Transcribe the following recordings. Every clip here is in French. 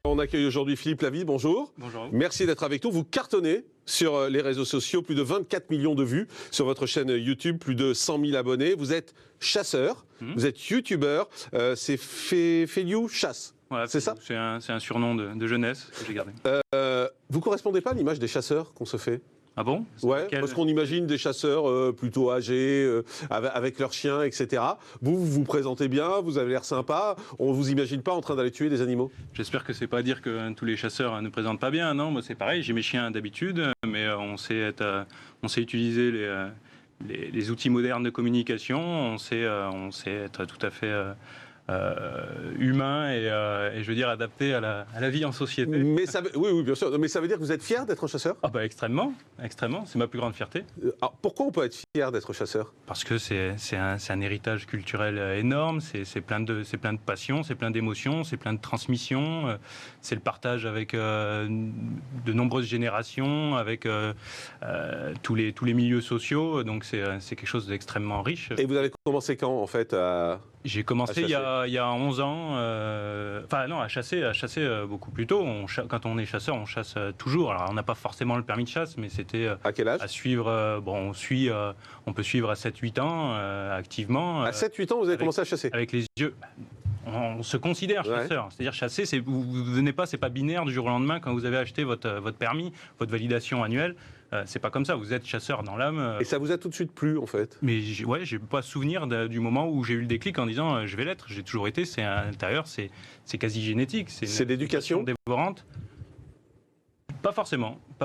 On accueille aujourd'hui Philippe Lavie, bonjour. Bonjour. Merci d'être avec nous. Vous cartonnez sur les réseaux sociaux, plus de 24 millions de vues sur votre chaîne YouTube, plus de 100 000 abonnés. Vous êtes chasseur, vous êtes youtubeur, c'est Feliu Chasse, Voilà, c'est ça? C'est un surnom de jeunesse que j'ai gardé. Vous correspondez pas à l'image des chasseurs qu'on se fait? Ah bon? Ouais, parce qu'on imagine des chasseurs plutôt âgés, avec leurs chiens, etc. Vous vous présentez bien, vous avez l'air sympa, on vous imagine pas en train d'aller tuer des animaux? J'espère que c'est pas à dire que tous les chasseurs ne présentent pas bien. Non, moi c'est pareil, j'ai mes chiens d'habitude, mais on sait utiliser les outils modernes de communication, on sait être tout à fait humain et je veux dire adapté à la vie en société. Mais ça, oui, bien sûr. Mais ça veut dire que vous êtes fier d'être un chasseur? Ah bah extrêmement, c'est ma plus grande fierté. Alors, pourquoi on peut être fier d'être chasseur? Parce que c'est un héritage culturel énorme, c'est plein de passion, c'est plein d'émotions, c'est plein de transmissions, c'est le partage avec de nombreuses générations, avec tous les milieux sociaux, donc c'est quelque chose d'extrêmement riche. Et vous avez commencé quand, en fait, J'ai commencé il y a 11 ans, à chasser beaucoup plus tôt. Quand on est chasseur, on chasse toujours. Alors on n'a pas forcément le permis de chasse, mais c'était à quel âge? à suivre. On peut suivre à 7-8 ans activement. À 7-8 ans, vous avez commencé à chasser? Avec les yeux. On se considère chasseur. C'est-à-dire chasser, vous venez pas, c'est pas binaire du jour au lendemain quand vous avez acheté votre permis, votre validation annuelle. C'est pas comme ça, vous êtes chasseur dans l'âme. Et ça vous a tout de suite plu, en fait? Mais j'ai pas souvenir du moment où j'ai eu le déclic en disant je vais l'être. J'ai toujours été, c'est à l'intérieur, c'est quasi génétique. C'est l'éducation dévorante. Pas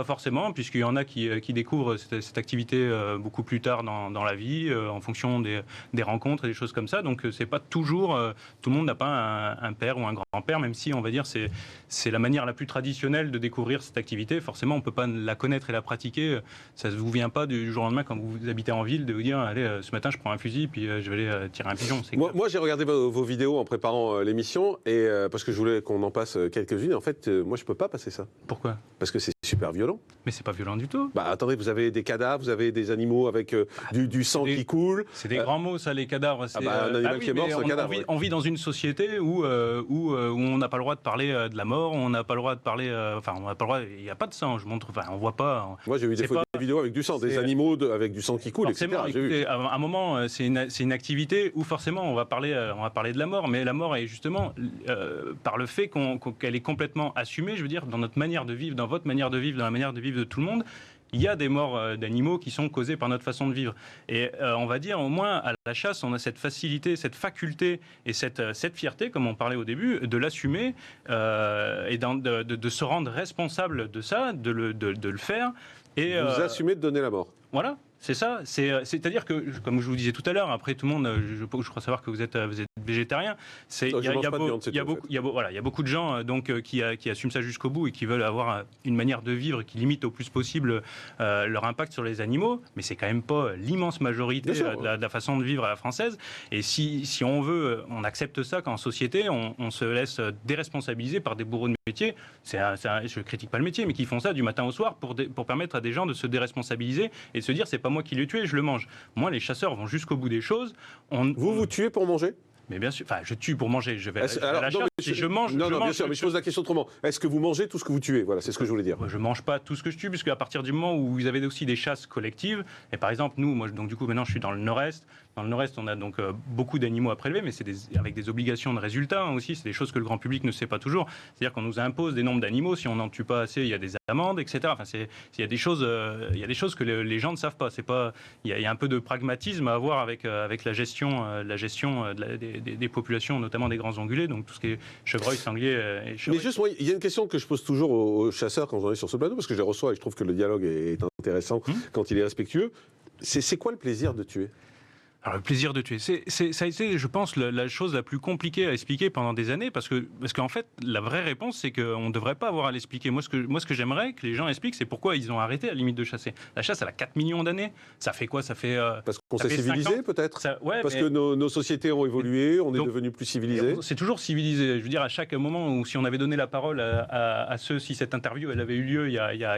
forcément, puisqu'il y en a qui découvrent cette activité beaucoup plus tard dans la vie, en fonction des rencontres et des choses comme ça. Donc c'est pas toujours, tout le monde n'a pas un père ou un grand-père, même si on va dire c'est la manière la plus traditionnelle de découvrir cette activité. Forcément, on peut pas la connaître et la pratiquer. Ça ne vous vient pas du jour au lendemain quand vous habitez en ville de vous dire allez, ce matin je prends un fusil puis je vais aller tirer un pigeon. Moi j'ai regardé vos vidéos en préparant l'émission et parce que je voulais qu'on en passe quelques-unes. Et en fait, moi je peux pas passer ça. Pourquoi? Parce que c'est super violent. Mais c'est pas violent du tout. Bah attendez, vous avez des cadavres, vous avez des animaux avec du sang qui coule. C'est des grands mots, ça, les cadavres. Un animal qui est mort, c'est un cadavre. On vit dans une société où on n'a pas le droit de parler de la mort, on n'a pas le droit de parler. On n'a pas le droit. Il n'y a pas de sang. Je montre. Enfin, on voit pas. Moi, j'ai vu des vidéos avec du sang, des animaux avec du sang qui coule, etc. Écoutez, à un moment, c'est une activité où forcément on va parler de la mort, mais la mort est justement par le fait qu'elle est complètement assumée. Je veux dire, dans notre manière de vivre, dans votre manière de vivre, dans la manière de vivre de tout le monde. Il y a des morts d'animaux qui sont causées par notre façon de vivre. Et on va dire, au moins, à la chasse, on a cette facilité, cette faculté et cette fierté, comme on parlait au début, de l'assumer et de se rendre responsable de ça, de le faire. Et, vous assumez de donner la mort. Voilà. C'est ça, c'est-à-dire que, comme je vous disais tout à l'heure, après tout le monde, je crois savoir que vous êtes végétarien. Il y a beaucoup de gens qui assument ça jusqu'au bout et qui veulent avoir une manière de vivre qui limite au plus possible leur impact sur les animaux, mais c'est quand même pas l'immense majorité de la façon de vivre à la française. Et si on veut, on accepte ça qu'en société, on se laisse déresponsabiliser par des bourreaux de métier. Je critique pas le métier, mais qui font ça du matin au soir pour permettre à des gens de se déresponsabiliser et de se dire c'est pas moi qui l'ai tué, je le mange. Moi, les chasseurs vont jusqu'au bout des choses. Vous tuez pour manger? Mais bien sûr, je tue pour manger. Je vais à la chasse et je mange. Bien sûr, mais je pose la question autrement. Est-ce que vous mangez tout ce que vous tuez? Voilà, c'est ce que je voulais dire. Je mange pas tout ce que je tue, puisque à partir du moment où vous avez aussi des chasses collectives, et par exemple, donc du coup, maintenant, je suis dans le Nord-Est. Dans le Nord-Est, on a donc beaucoup d'animaux à prélever, mais c'est avec des obligations de résultats aussi. C'est des choses que le grand public ne sait pas toujours. C'est-à-dire qu'on nous impose des nombres d'animaux. Si on n'en tue pas assez, il y a des amendes, etc. Enfin, il y a des choses que les gens ne savent pas. Il y a un peu de pragmatisme à avoir avec la gestion des populations, notamment des grands ongulés, donc tout ce qui est chevreuil, sanglier et chevreuil. Mais juste, moi, il y a une question que je pose toujours aux chasseurs quand on est sur ce plateau, parce que je les reçois et je trouve que le dialogue est intéressant quand il est respectueux. C'est quoi le plaisir de tuer? Alors, le plaisir de tuer, ça a été, je pense, la chose la plus compliquée à expliquer pendant des années, parce qu'en fait, la vraie réponse, c'est qu'on ne devrait pas avoir à l'expliquer. Moi, ce que j'aimerais que les gens expliquent, c'est pourquoi ils ont arrêté à la limite de chasser. La chasse, elle a 4 millions d'années. Ça fait quoi? Ça fait... parce qu'on s'est civilisé, peut-être? Parce que nos sociétés ont évolué, on est devenus plus civilisés. C'est toujours civilisé. Je veux dire, à chaque moment où, si on avait donné la parole à ceux, si cette interview elle avait eu lieu il y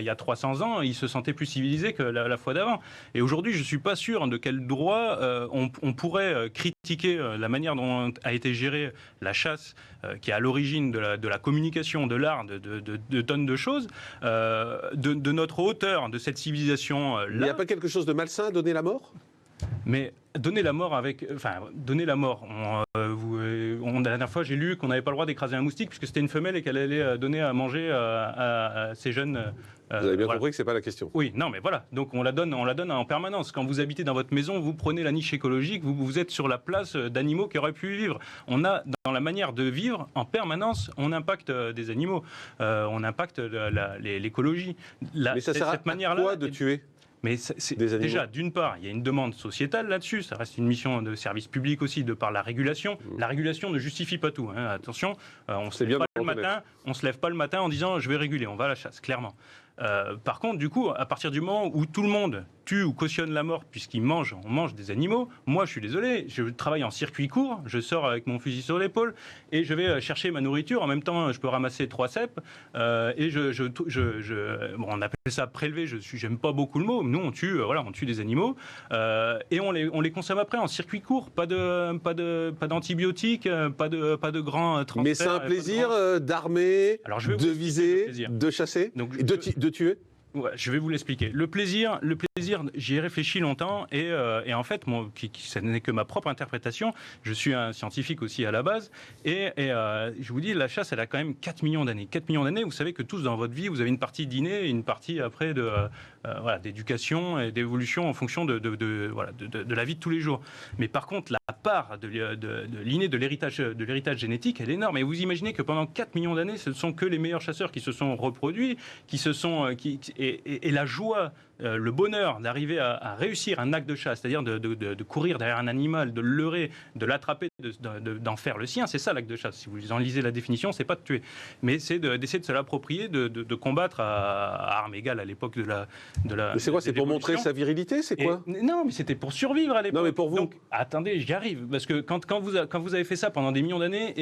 a 300 ans, ils se sentaient plus civilisés que la fois d'avant. Et aujourd'hui, je ne suis pas sûr de quel droit on pourrait critiquer la manière dont a été gérée la chasse, qui est à l'origine de la communication, de l'art, de tonnes de choses, de notre hauteur, de cette civilisation-là. Il n'y a pas quelque chose de malsain à donner la mort ? Mais donner la mort donner la mort. La dernière fois, j'ai lu qu'on n'avait pas le droit d'écraser un moustique puisque c'était une femelle et qu'elle allait donner à manger à ses jeunes. Vous avez bien compris que c'est pas la question. Oui, non, mais voilà. Donc on la donne en permanence. Quand vous habitez dans votre maison, vous prenez la niche écologique, vous êtes sur la place d'animaux qui auraient pu y vivre. On a dans la manière de vivre en permanence, on impacte des animaux, on impacte l'écologie. Mais ça sert à quoi de tuer ? Mais déjà, d'une part, il y a une demande sociétale là-dessus. Ça reste une mission de service public aussi, de par la régulation. La régulation ne justifie pas tout. Hein. Attention, on ne se lève pas le matin en disant je vais réguler, on va à la chasse, clairement. Par contre, du coup, à partir du moment où tout le monde tue ou cautionne la mort, on mange des animaux, moi, je suis désolé, je travaille en circuit court, je sors avec mon fusil sur l'épaule et je vais chercher ma nourriture. En même temps, je peux ramasser 3 cèpes et on appelle ça prélever. J'aime pas beaucoup le mot. Nous, on tue des animaux et on les consomme après en circuit court. Pas d'antibiotiques, pas de grands transferts. Mais c'est un plaisir d'armer, de viser, de chasser, de tuer. Ouais, je vais vous l'expliquer. Le plaisir, j'y ai réfléchi longtemps et en fait, ça n'est que ma propre interprétation. Je suis un scientifique aussi à la base et je vous dis, la chasse, elle a quand même 4 millions d'années. 4 millions d'années, vous savez que tous dans votre vie, vous avez une partie d'inné et une partie après d'éducation et d'évolution en fonction de la vie de tous les jours. Mais par contre, la part de l'inné, de l'héritage génétique, elle est énorme. Et vous imaginez que pendant 4 millions d'années, ce ne sont que les meilleurs chasseurs qui se sont reproduits, et la joie, le bonheur d'arriver à réussir un acte de chasse, c'est-à-dire de courir derrière un animal, de le leurrer, de l'attraper, d'en faire le sien, c'est ça l'acte de chasse. Si vous en lisez la définition, c'est pas de tuer, mais c'est d'essayer de se l'approprier, de combattre à armes égales à l'époque de la. Mais c'est quoi ? C'est pour montrer sa virilité ? C'est quoi ? Non, mais c'était pour survivre à l'époque. Non, mais pour vous. Donc, attendez, j'y arrive, parce que quand vous avez fait ça pendant des millions d'années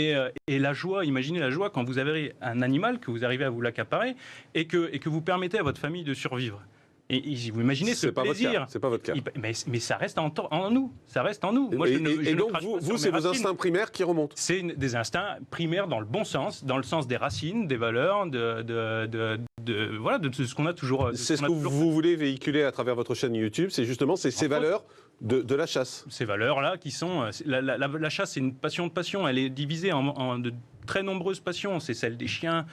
et la joie, imaginez la joie quand vous avez un animal que vous arrivez à vous l'accaparer et que vous permettez à votre famille de survivre. Et vous imaginez ce plaisir. C'est pas votre cas. Mais ça reste en nous. Ça reste en nous. Moi, et donc, vous c'est vos instincts primaires qui remontent. C'est des instincts primaires dans le bon sens, dans le sens des racines, des valeurs, de ce qu'on a toujours. C'est ce que vous voulez véhiculer à travers votre chaîne YouTube. C'est justement ces valeurs de la chasse. Ces valeurs-là qui sont. La chasse, c'est une passion de passion. Elle est divisée en de très nombreuses passions. C'est celle des chiens,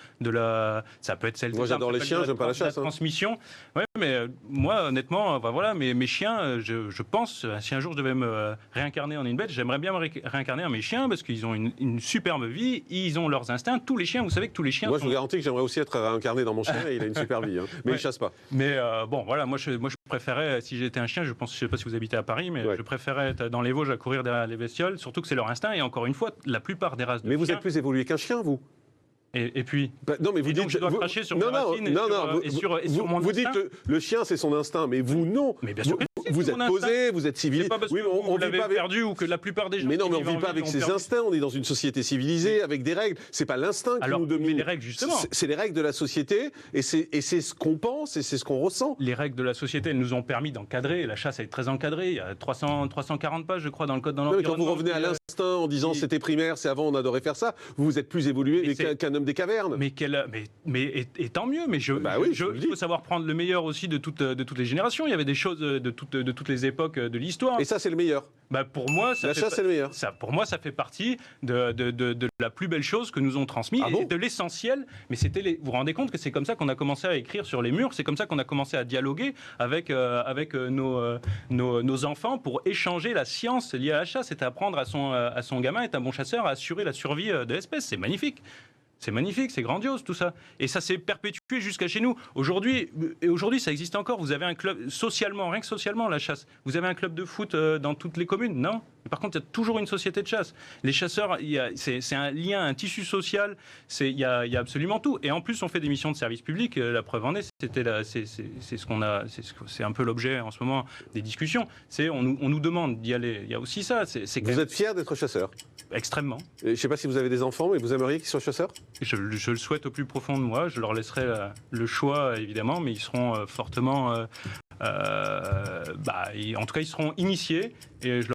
ça peut être celle des Moi, j'adore les chiens, j'aime pas la chasse. La transmission. Ouais, mais moi, honnêtement, mes chiens, je pense, si un jour je devais me réincarner en une bête, j'aimerais bien me réincarner en mes chiens parce qu'ils ont une superbe vie, ils ont leurs instincts. Tous les chiens, vous savez que tous les chiens. Moi, je vous garantis que j'aimerais aussi être réincarné dans mon chien et il a une superbe vie. Mais il chasse pas. Mais moi, je préférais, si j'étais un chien, je sais pas si vous habitez à Paris, mais je préférais être dans les Vosges à courir derrière les bestioles, surtout que c'est leur instinct. Et encore une fois, la plupart des races de chiens. Mais vous êtes plus évolué qu'un chien, vous. Et puis non, mais vous dites, je dois cracher sur mes racines et sur mon instinct. Vous dites le chien c'est son instinct, mais vous non. Mais bien sûr que vous êtes posé, vous êtes civilisé. Pas parce que vous l'avez perdu ou que la plupart des gens. Mais non, mais on ne vit pas avec ses instincts. On est dans une société civilisée avec des règles. C'est pas l'instinct qui nous domine. Mais les règles justement. C'est les règles de la société et c'est ce qu'on pense et c'est ce qu'on ressent. Les règles de la société, elles nous ont permis d'encadrer. La chasse est très encadrée. Il y a 340 pages, je crois, dans le code de l'environnement. Quand vous revenez à l'instinct en disant c'était primaire, c'est avant on adorait faire ça. Vous êtes plus évolué qu'un homme des cavernes. Mais tant mieux, mais il faut savoir prendre le meilleur aussi de toutes les générations. Il y avait des choses de toutes les époques de l'histoire. Et ça, c'est le meilleur. Pour moi, la chasse, c'est le meilleur. Pour moi, ça fait partie de la plus belle chose que nous ont transmis et de l'essentiel. Mais vous vous rendez compte que c'est comme ça qu'on a commencé à écrire sur les murs, c'est comme ça qu'on a commencé à dialoguer avec nos enfants pour échanger la science liée à la chasse. C'est apprendre à son gamin, être un bon chasseur, à assurer la survie de l'espèce. C'est magnifique. C'est magnifique, c'est grandiose tout ça. Et ça s'est perpétué jusqu'à chez nous. Aujourd'hui, ça existe encore. Vous avez un club, socialement, rien que socialement, la chasse. Vous avez un club de foot dans toutes les communes ? Non. Mais par contre, il y a toujours une société de chasse. Les chasseurs, c'est un lien, un tissu social. Il y a absolument tout. Et en plus, on fait des missions de service public. La preuve en est, c'est un peu l'objet en ce moment des discussions. On nous demande d'y aller. Il y a aussi ça. Vous êtes fier d'être chasseur ? Extrêmement. Je ne sais pas si vous avez des enfants, mais vous aimeriez qu'ils soient chasseurs ? Je le souhaite au plus profond de moi. Je leur laisserai le choix, évidemment, mais ils seront fortement... en tout cas, ils seront initiés et je